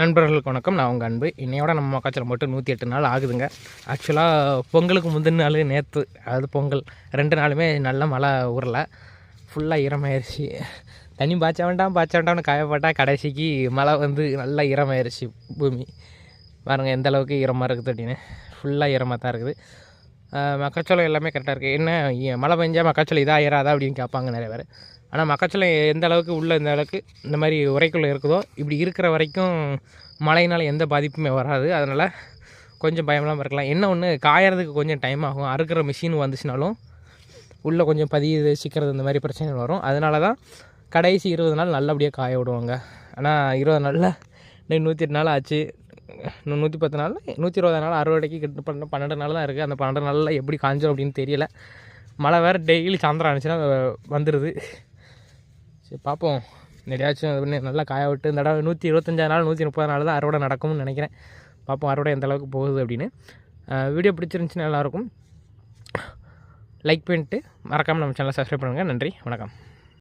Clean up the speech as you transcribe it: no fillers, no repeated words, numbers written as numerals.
நண்பர்களுக்கு வணக்கம். நான் உங்கள் அன்பு. இன்னையோட நம்ம மக்காச்சோளம் போட்டு 108 நாள் ஆகுதுங்க. ஆக்சுவலாக பொங்கலுக்கு முந்தின நாள் நேற்று, அதாவது பொங்கல் 2 நாளுமே நல்ல மழை ஊரில் ஃபுல்லாக ஈரமாயிருச்சு. தண்ணி பாய்ச்ச வேண்டாம்னு காயப்பட்டால் கடைசிக்கு மழை வந்து நல்லா ஈரமாயிருச்சு பூமி. பாருங்கள் எந்த அளவுக்கு ஈரமாக இருக்குது அப்படின்னு. ஃபுல்லாக ஈரமாக தான் இருக்குது. மக்காச்சோளம் எல்லாமே கரெக்டாக இருக்குது. என்ன மழை பெஞ்சால் மக்காச்சோளம் இதாகிராதா அப்படின்னு கேட்பாங்க நிறைய பேர். ஆனால் மக்காச்சோளம் எந்த அளவுக்கு உள்ளே இந்த அளவுக்கு இந்த மாதிரி உரைக்குள்ளே இருக்குதோ இப்படி இருக்கிற வரைக்கும் மழையினால் எந்த பாதிப்புமே வராது. அதனால் கொஞ்சம் பயமில்லாமல் இருக்கலாம். என்ன ஒன்று, காயறதுக்கு கொஞ்சம் டைம் ஆகும். அறுக்கிற மிஷின் வந்துச்சுனாலும் உள்ளே கொஞ்சம் பதியுது சிக்கிறது இந்த மாதிரி பிரச்சனைகள் வரும். அதனால தான் கடைசி 20 நாள் நல்லபடியாக காய விடுவாங்க. ஆனால் 20 நாளில் 108 நாள் ஆச்சு. இன்னும் 110 நாள் 120 நாள் அறுவடைக்கு கிட்ட 12 நாள் தான் இருக்குது. அந்த 12 நாளில் எப்படி காஞ்சோம் அப்படின்னு தெரியல. மழை வேறு டெய்லி சாயந்தரம் ஆனிச்சுன்னா வந்துடுது. சரி பார்ப்போம். நிறையாச்சும் அது பண்ணி நல்லா காய விட்டு இந்த தடவை 125 நாள் 130 நாள் தான் அறுவடை நடக்கும்னு நினைக்கிறேன். பார்ப்போம் அறுவடை எந்த அளவுக்கு போகுது அப்படின்னு. வீடியோ பிடிச்சிருந்துச்சுன்னா நல்லாயிருக்கும். லைக் பண்ணிட்டு மறக்காமல் நம்ம சேனலை சப்ஸ்கிரைப் பண்ணுங்கள். நன்றி, வணக்கம்.